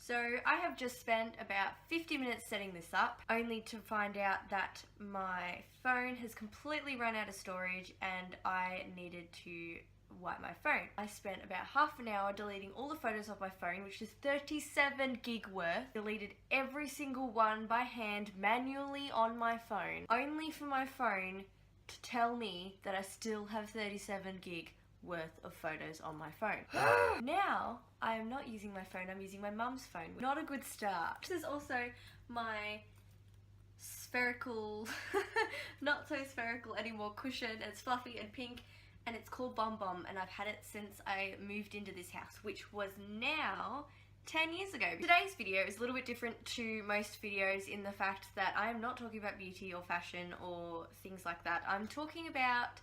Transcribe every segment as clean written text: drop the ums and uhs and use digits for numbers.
So I have just spent about 50 minutes setting this up, only to find out that my phone has completely run out of storage and I needed to wipe my phone. I spent about half an hour deleting all the photos off my phone, which is 37 gig worth. Deleted every single one by hand manually on my phone, only for my phone to tell me that I still have 37 gig worth of photos on my phone. Now I am not using my phone, I'm using my mum's phone. Not a good start. This is also my spherical, not so spherical anymore cushion. It's fluffy and pink and it's called Bom Bom, and I've had it since I moved into this house, which was now 10 years ago. Today's video is a little bit different to most videos in the fact that I am not talking about beauty or fashion or things like that. I'm talking about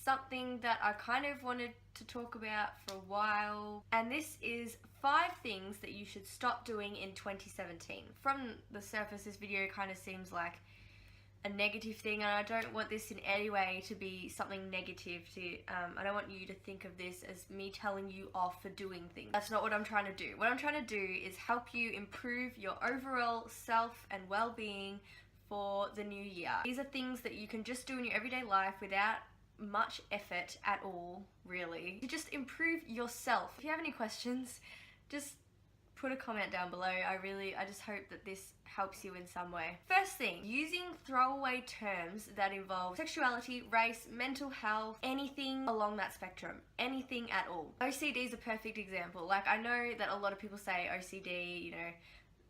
something that I kind of wanted to talk about for a while, and this is 5 things that you should stop doing in 2017. From the surface, this video kind of seems like a negative thing, and I don't want this in any way to be something negative. I don't want you to think of this as me telling you off for doing things. That's not what I'm trying to do. What I'm trying to do is help you improve your overall self and well-being for the new year. These are things that you can just do in your everyday life without much effort at all, really, to just improve yourself. If you have any questions, just put a comment down below. I just hope that this helps you in some way. First thing, using throwaway terms that involve sexuality, race, mental health, anything along that spectrum, anything at all. OCD is a perfect example. Like, I know that a lot of people say OCD, you know,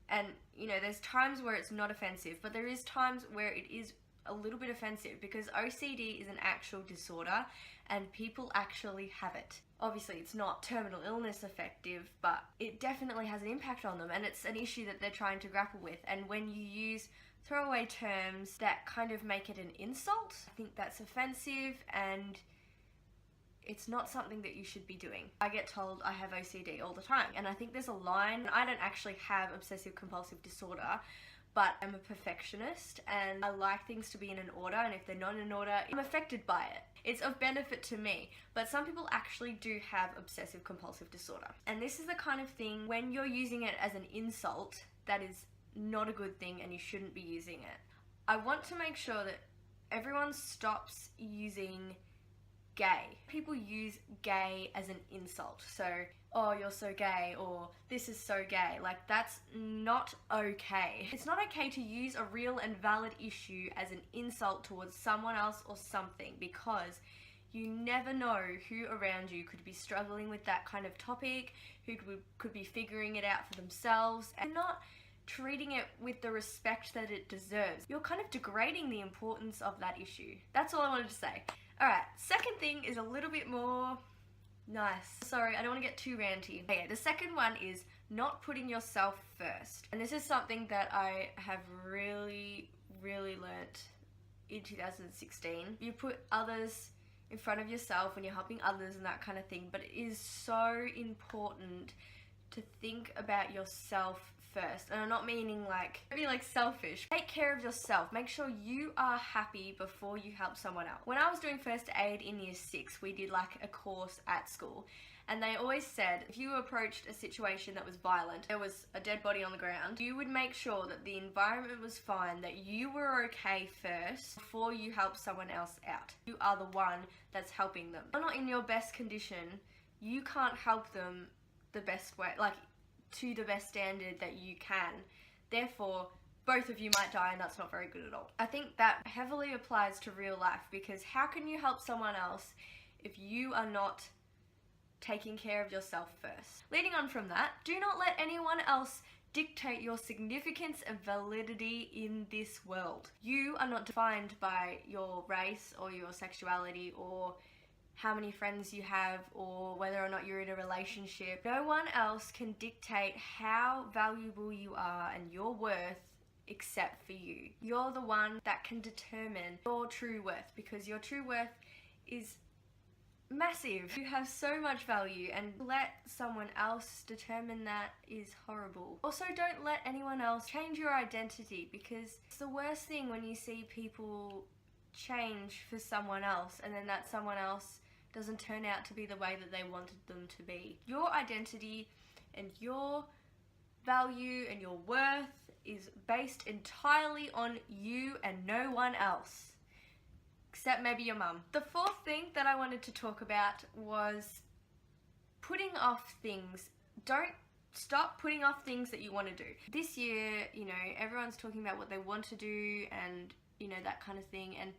and you know, there's times where it's not offensive, but there is times where it is a little bit offensive, because OCD is an actual disorder and people actually have it. Obviously it's not terminal illness effective, but it definitely has an impact on them, and it's an issue that they're trying to grapple with. And when you use throwaway terms that kind of make it an insult, I think that's offensive and it's not something that you should be doing. I get told I have OCD all the time, and I think there's a line. I don't actually have obsessive compulsive disorder, but I'm a perfectionist and I like things to be in an order, and if they're not in an order, I'm affected by it. It's of benefit to me, but some people actually do have obsessive compulsive disorder. And this is the kind of thing, when you're using it as an insult, that is not a good thing and you shouldn't be using it. I want to make sure that everyone stops using gay. People use gay as an insult. So, oh, you're so gay, or this is so gay. Like, that's not okay. It's not okay to use a real and valid issue as an insult towards someone else or something, because you never know who around you could be struggling with that kind of topic, who could be figuring it out for themselves, and not treating it with the respect that it deserves. You're kind of degrading the importance of that issue. That's all I wanted to say. Alright, second thing is a little bit more nice. Sorry, I don't want to get too ranty. Okay, the second one is not putting yourself first. And this is something that I have really learnt in 2016. You put others in front of yourself when you're helping others and that kind of thing, but it is so important to think about yourself first. And I'm not meaning like, be like selfish. Take care of yourself. Make sure you are happy before you help someone else. When I was doing first aid in year 6, we did like a course at school, and they always said if you approached a situation that was violent, there was a dead body on the ground, you would make sure that the environment was fine, that you were okay first before you help someone else out. You are the one that's helping them. You're not in your best condition, you can't help them the best way, like to the best standard that you can. Therefore, both of you might die, and that's not very good at all. I think that heavily applies to real life, because how can you help someone else if you are not taking care of yourself first? Leading on from that, do not let anyone else dictate your significance and validity in this world. You are not defined by your race or your sexuality or how many friends you have or whether or not you're in a relationship. No one else can dictate how valuable you are and your worth except for you. You're the one that can determine your true worth, because your true worth is massive. You have so much value, and let someone else determine that is horrible. Also, don't let anyone else change your identity, because it's the worst thing when you see people change for someone else and then that someone else doesn't turn out to be the way that they wanted them to be. Your identity and your value and your worth is based entirely on you and no one else, except maybe your mum. The fourth thing that I wanted to talk about was putting off things. Don't stop putting off things that you want to do. This year, you know, everyone's talking about what they want to do and, you know, that kind of thing. And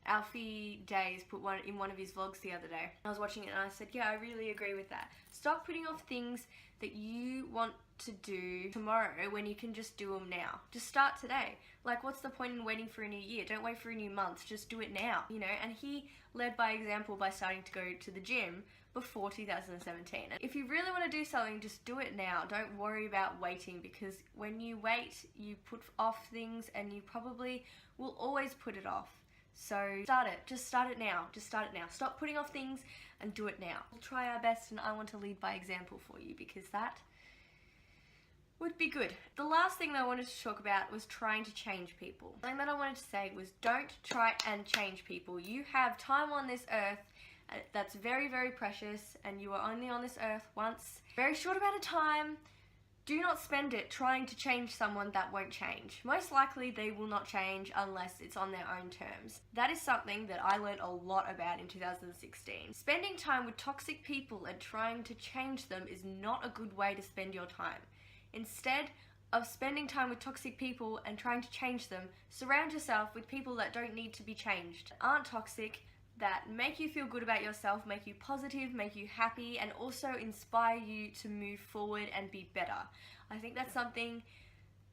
Alfie Days put one in one of his vlogs the other day. I was watching it and I said, yeah, I really agree with that. Stop putting off things that you want to do tomorrow when you can just do them now. Just start today. Like, what's the point in waiting for a new year? Don't wait for a new month. Just do it now, you know? And he led by example by starting to go to the gym before 2017. And if you really want to do something, just do it now. Don't worry about waiting, because when you wait, you put off things and you probably will always put it off. So start it. Just start it now. Just start it now. Stop putting off things and do it now. We'll try our best, and I want to lead by example for you, because that would be good. The last thing that I wanted to talk about was trying to change people. The thing that I wanted to say was, don't try and change people. You have time on this earth that's very, very precious, and you are only on this earth once. Very short amount of time. Do not spend it trying to change someone that won't change. Most likely they will not change unless it's on their own terms. That is something that I learned a lot about in 2016. Spending time with toxic people and trying to change them is not a good way to spend your time. Instead of spending time with toxic people and trying to change them, surround yourself with people that don't need to be changed, aren't toxic, that make you feel good about yourself, make you positive, make you happy, and also inspire you to move forward and be better. I think that's something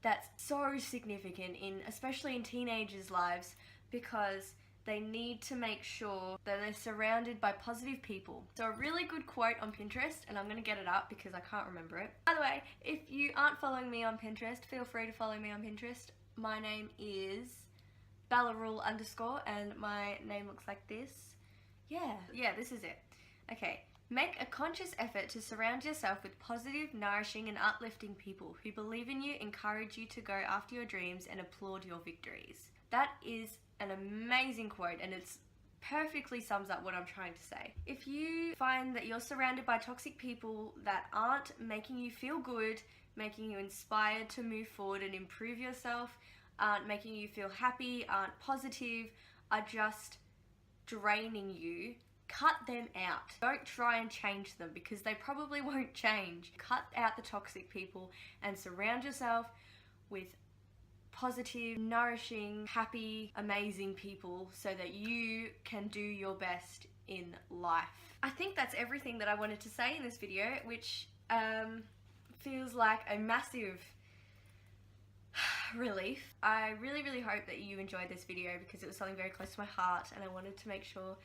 that's so significant especially in teenagers' lives, because they need to make sure that they're surrounded by positive people. So a really good quote on Pinterest, and I'm going to get it up because I can't remember it. By the way, if you aren't following me on Pinterest, feel free to follow me on Pinterest. My name is Ballarule_, and my name looks like this. Yeah, this is it. Okay. Make a conscious effort to surround yourself with positive, nourishing, and uplifting people who believe in you, encourage you to go after your dreams, and applaud your victories. That is an amazing quote, and it's perfectly sums up what I'm trying to say. If you find that you're surrounded by toxic people that aren't making you feel good, making you inspired to move forward and improve yourself, aren't making you feel happy, aren't positive, are just draining you, cut them out. Don't try and change them, because they probably won't change. Cut out the toxic people and surround yourself with positive, nourishing, happy, amazing people so that you can do your best in life. I think that's everything that I wanted to say in this video, which feels like a massive relief. I really hope that you enjoyed this video, because it was something very close to my heart, and I wanted to make sure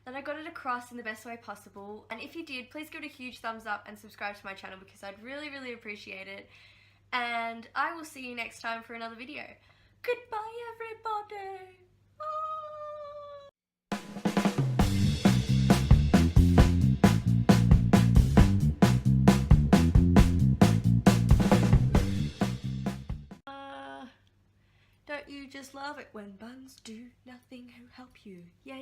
that I got it across in the best way possible. And if you did, please give it a huge thumbs up and subscribe to my channel, because I'd really appreciate it. And I will see you next time for another video. Goodbye, everybody! Don't you just love it when buns do nothing to help you? Yeah.